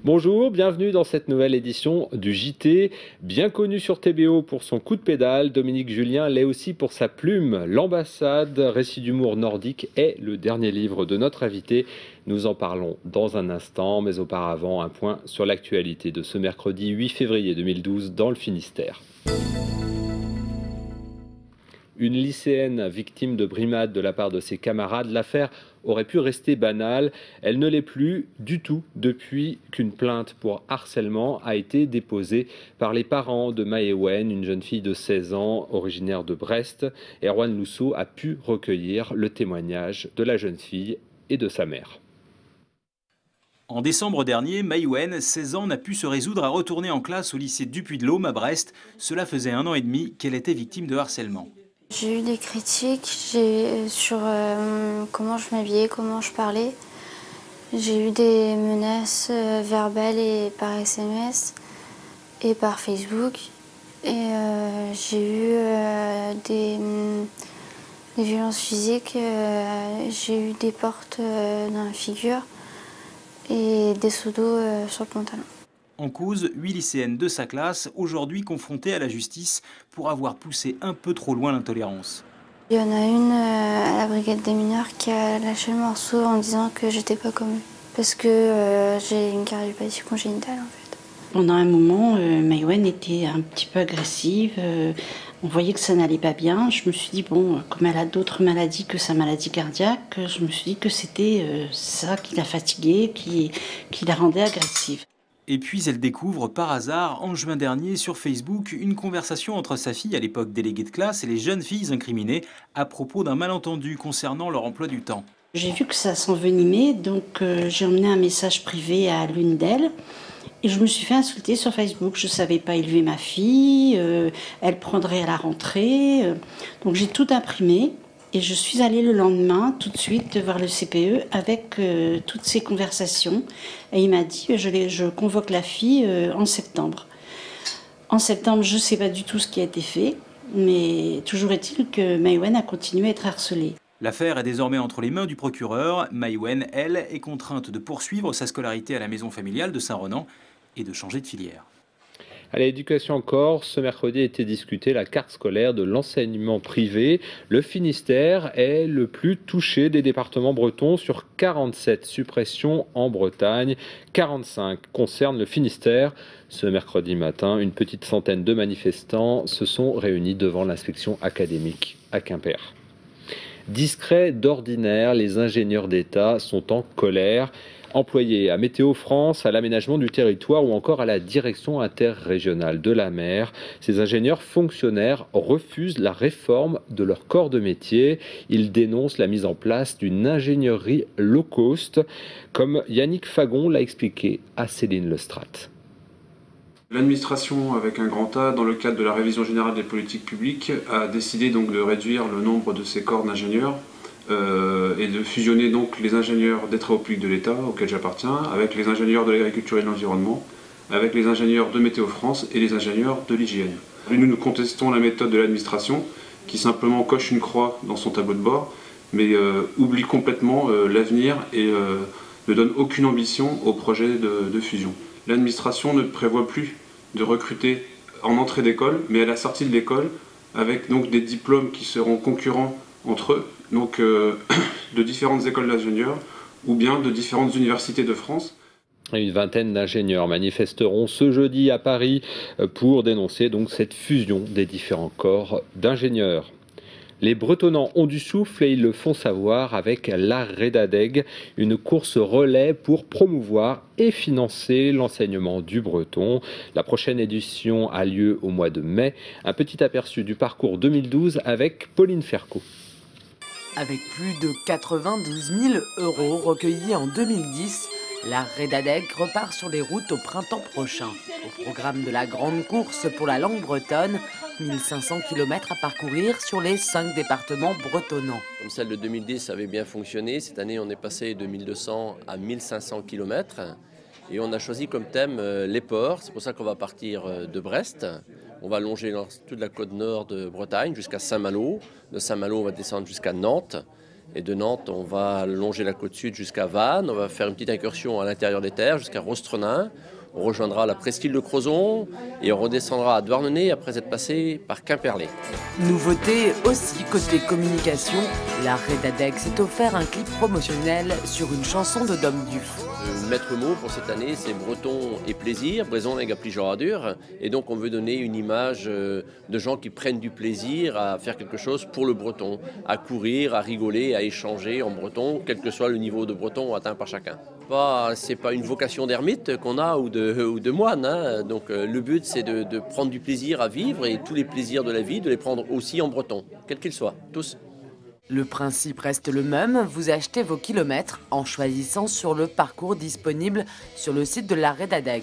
Bonjour, bienvenue dans cette nouvelle édition du JT. Bien connu sur TBO pour son coup de pédale, Dominique Julien l'est aussi pour sa plume. L'ambassade, récit d'humour nordique, est le dernier livre de notre invité. Nous en parlons dans un instant, mais auparavant, un point sur l'actualité de ce mercredi 8 février 2012 dans le Finistère. Une lycéenne victime de brimades de la part de ses camarades, l'affaire aurait pu rester banale. Elle ne l'est plus du tout depuis qu'une plainte pour harcèlement a été déposée par les parents de Maëwen, une jeune fille de 16 ans originaire de Brest. Erwan Lousseau a pu recueillir le témoignage de la jeune fille et de sa mère. En décembre dernier, Maëwen, 16 ans, n'a pu se résoudre à retourner en classe au lycée du Puy-de-Dôme à Brest. Cela faisait 1 an et demi qu'elle était victime de harcèlement. J'ai eu des critiques sur comment je m'habillais, comment je parlais. J'ai eu des menaces verbales et par SMS et par Facebook. Et j'ai eu des violences physiques. J'ai eu des portes dans la figure et des seaux d'eau sur le pantalon. En cause, 8 lycéennes de sa classe, aujourd'hui confrontées à la justice pour avoir poussé un peu trop loin l'intolérance. Il y en a une à la brigade des mineurs qui a lâché le morceau en disant que j'étais pas comme eux. Parce que j'ai une cardiopathie congénitale en fait. Pendant un moment, Maëwen était un petit peu agressive. On voyait que ça n'allait pas bien. Je me suis dit, bon, comme elle a d'autres maladies que sa maladie cardiaque, je me suis dit que c'était ça qui la fatiguait, qui la rendait agressive. Et puis elle découvre par hasard, en juin dernier, sur Facebook, une conversation entre sa fille, à l'époque déléguée de classe, et les jeunes filles incriminées à propos d'un malentendu concernant leur emploi du temps. J'ai vu que ça s'envenimait, donc j'ai emmené un message privé à l'une d'elles. Et je me suis fait insulter sur Facebook. Je ne savais pas élever ma fille, elle prendrait à la rentrée. Donc j'ai tout imprimé. Et je suis allée le lendemain, tout de suite, voir le CPE avec toutes ces conversations. Et il m'a dit, je convoque la fille en septembre. En septembre, je ne sais pas du tout ce qui a été fait, mais toujours est-il que Maëwen a continué à être harcelée. L'affaire est désormais entre les mains du procureur. Maëwen, elle, est contrainte de poursuivre sa scolarité à la maison familiale de Saint-Renan et de changer de filière. À l'éducation encore, ce mercredi a été discutée la carte scolaire de l'enseignement privé. Le Finistère est le plus touché des départements bretons sur 47 suppressions en Bretagne. 45 concernent le Finistère. Ce mercredi matin, une petite centaine de manifestants se sont réunis devant l'inspection académique à Quimper. Discrets d'ordinaire, les ingénieurs d'État sont en colère. Employés à Météo France, à l'aménagement du territoire ou encore à la direction interrégionale de la mer, ces ingénieurs fonctionnaires refusent la réforme de leur corps de métier. Ils dénoncent la mise en place d'une ingénierie low cost, comme Yannick Fagon l'a expliqué à Céline Lestrade. L'administration, avec un grand A, dans le cadre de la révision générale des politiques publiques, a décidé donc de réduire le nombre de ses corps d'ingénieurs et de fusionner donc les ingénieurs des travaux publics de l'État, auxquels j'appartiens, avec les ingénieurs de l'agriculture et de l'environnement, avec les ingénieurs de Météo France et les ingénieurs de l'hygiène. Nous contestons la méthode de l'administration qui simplement coche une croix dans son tableau de bord, mais oublie complètement l'avenir et ne donne aucune ambition au projet de fusion. L'administration ne prévoit plus de recruter en entrée d'école, mais à la sortie de l'école, avec donc des diplômes qui seront concurrents entre eux, donc de différentes écoles d'ingénieurs ou bien de différentes universités de France. Une vingtaine d'ingénieurs manifesteront ce jeudi à Paris pour dénoncer donc cette fusion des différents corps d'ingénieurs. Les Bretonnants ont du souffle et ils le font savoir avec la Redadeg, une course relais pour promouvoir et financer l'enseignement du breton. La prochaine édition a lieu au mois de mai. Un petit aperçu du parcours 2012 avec Pauline Ferco. Avec plus de 92 000 € recueillis en 2010, la Redadeg repart sur les routes au printemps prochain. Au programme de la grande course pour la langue bretonne, 1500 km à parcourir sur les 5 départements bretonnants. Comme celle de 2010 avait bien fonctionné, cette année on est passé de 1200 à 1500 km. Et on a choisi comme thème les ports. C'est pour ça qu'on va partir de Brest. On va longer toute la côte nord de Bretagne jusqu'à Saint-Malo. De Saint-Malo, on va descendre jusqu'à Nantes. Et de Nantes, on va longer la côte sud jusqu'à Vannes. On va faire une petite incursion à l'intérieur des terres jusqu'à Rostrenin. On rejoindra la presqu'île de Crozon et on redescendra à Douarnenez après être passé par Quimperlé. Nouveauté aussi côté communication, la Redadeg s'est offert un clip promotionnel sur une chanson de Dom Duf. Le maître mot pour cette année, c'est breton et plaisir, Bréson et Gapli Joradur. Et donc on veut donner une image de gens qui prennent du plaisir à faire quelque chose pour le breton, à courir, à rigoler, à échanger en breton, quel que soit le niveau de breton atteint par chacun. C'est pas une vocation d'ermite qu'on a ou de moine. Hein. Donc le but, c'est de prendre du plaisir à vivre et tous les plaisirs de la vie, de les prendre aussi en breton, quels qu'ils soient, tous. Le principe reste le même, vous achetez vos kilomètres en choisissant sur le parcours disponible sur le site de la Redadeg.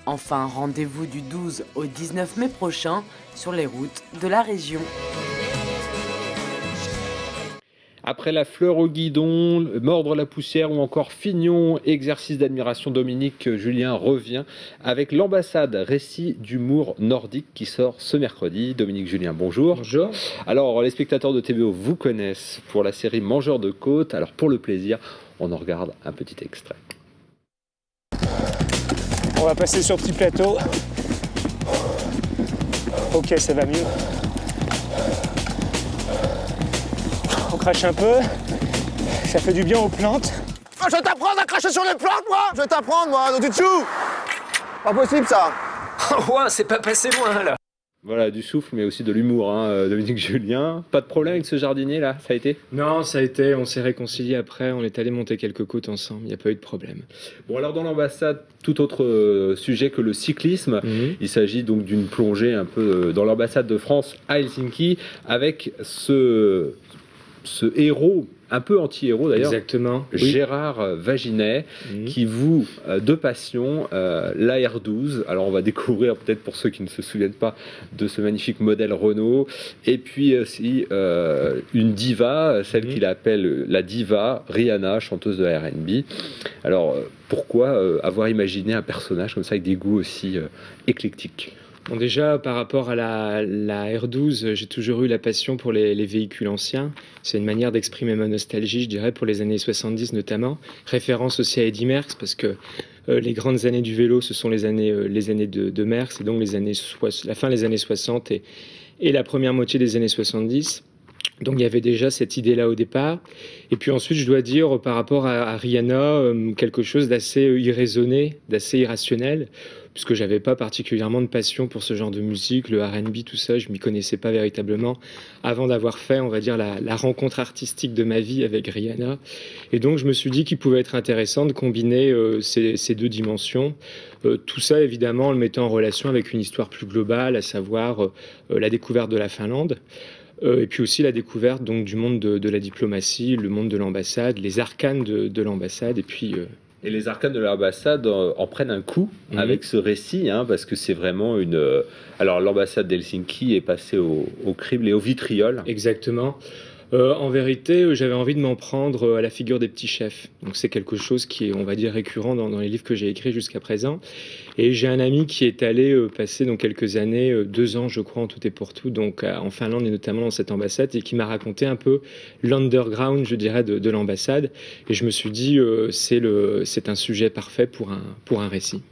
Enfin, rendez-vous du 12 au 19 mai prochain sur les routes de la région. Après la fleur au guidon, mordre la poussière ou encore Fignon, exercice d'admiration, Dominique Julien revient avec l'ambassade, récit d'humour nordique qui sort ce mercredi. Dominique Julien, bonjour. Bonjour. Alors, les spectateurs de TBO vous connaissent pour la série Mangeurs de côtes. Alors, pour le plaisir, on en regarde un petit extrait. On va passer sur petit plateau. Ok, ça va mieux. On crache un peu, ça fait du bien aux plantes. Ah, je vais t'apprendre à cracher sur les plantes, moi. Je vais t'apprendre, moi, donc tu te chou. Pas possible, ça. Ouais, c'est pas passé loin, là. Voilà, du souffle, mais aussi de l'humour, hein, Dominique Julien. Pas de problème avec ce jardinier, là, ça a été? Non, ça a été, on s'est réconciliés après, on est allé monter quelques côtes ensemble, il n'y a pas eu de problème. Bon, alors dans l'ambassade, tout autre sujet que le cyclisme. Il s'agit donc d'une plongée un peu dans l'ambassade de France à Helsinki, avec ce héros, un peu anti-héros d'ailleurs, exactement, Gérard Vaginet, qui voue de passion la R12. Alors on va découvrir peut-être pour ceux qui ne se souviennent pas de ce magnifique modèle Renault, et puis aussi une diva, celle qu'il appelle la diva, Rihanna, chanteuse de R&B. Alors pourquoi avoir imaginé un personnage comme ça avec des goûts aussi éclectiques? Bon, déjà, par rapport à la R12, j'ai toujours eu la passion pour les véhicules anciens. C'est une manière d'exprimer ma nostalgie, je dirais, pour les années 70 notamment. Référence aussi à Eddy Merckx, parce que les grandes années du vélo, ce sont les années de Merckx, et donc la fin des années 60 et la première moitié des années 70. Donc il y avait déjà cette idée-là au départ. Et puis ensuite, je dois dire, par rapport à Rihanna, quelque chose d'assez irraisonné, d'assez irrationnel, puisque j'avais pas particulièrement de passion pour ce genre de musique, le R&B, tout ça, je m'y connaissais pas véritablement avant d'avoir fait, on va dire, la rencontre artistique de ma vie avec Rihanna. Et donc je me suis dit qu'il pouvait être intéressant de combiner ces deux dimensions. Tout ça, évidemment, en le mettant en relation avec une histoire plus globale, à savoir la découverte de la Finlande. Et puis aussi la découverte donc, du monde de la diplomatie, le monde de l'ambassade, les arcanes de l'ambassade, et puis... Et les arcanes de l'ambassade en prennent un coup avec ce récit, hein, parce que c'est vraiment une... Alors l'ambassade d'Helsinki est passée au crible et au vitriol. Exactement. En vérité, j'avais envie de m'en prendre à la figure des petits chefs. Donc c'est quelque chose qui est, on va dire, récurrent dans les livres que j'ai écrits jusqu'à présent. Et j'ai un ami qui est allé passer donc quelques années, 2 ans je crois en tout et pour tout, donc en Finlande et notamment dans cette ambassade, et qui m'a raconté un peu l'underground, je dirais, de l'ambassade. Et je me suis dit, c'est un sujet parfait pour un récit.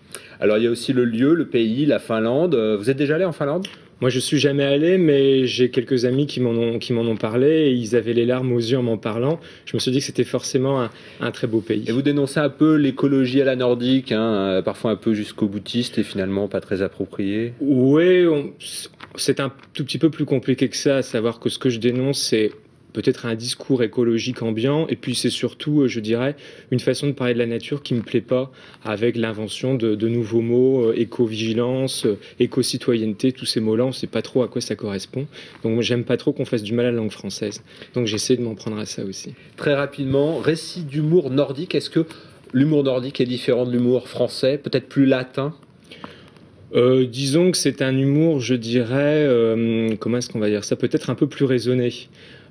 Alors il y a aussi le lieu, le pays, la Finlande. Vous êtes déjà allé en Finlande ? Moi, je suis jamais allé, mais j'ai quelques amis qui m'en ont parlé, et ils avaient les larmes aux yeux en m'en parlant. Je me suis dit que c'était forcément un très beau pays. Et vous dénoncez un peu l'écologie à la nordique, hein, parfois un peu jusqu'au boutiste et finalement pas très appropriée. Oui, c'est un tout petit peu plus compliqué que ça, à savoir que ce que je dénonce, c'est peut-être un discours écologique ambiant, et puis c'est surtout, je dirais, une façon de parler de la nature qui me plaît pas, avec l'invention de nouveaux mots, éco-vigilance, éco-citoyenneté, tous ces mots-là, on sait pas trop à quoi ça correspond. Donc moi, j'aime pas trop qu'on fasse du mal à la langue française. Donc j'essaie de m'en prendre à ça aussi. Très rapidement, récit d'humour nordique, est-ce que l'humour nordique est différent de l'humour français, peut-être plus latin ? Disons que c'est un humour, je dirais, comment est-ce qu'on va dire ça, peut-être un peu plus raisonné.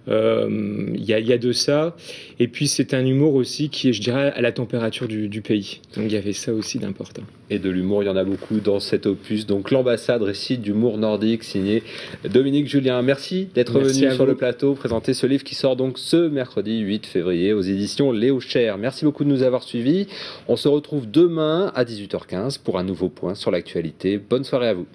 Il y a de ça. Et puis c'est un humour aussi qui est, je dirais, à la température du pays. Donc il y avait ça aussi d'important. Et de l'humour, il y en a beaucoup dans cet opus. Donc l'ambassade, récit d'humour nordique, signé Dominique Julien. Merci d'être venu sur le plateau, présenter ce livre qui sort donc ce mercredi 8 février aux éditions Léo Cher. Merci beaucoup de nous avoir suivis. On se retrouve demain à 18h15 pour un nouveau point sur l'actualité. Bonne soirée à vous.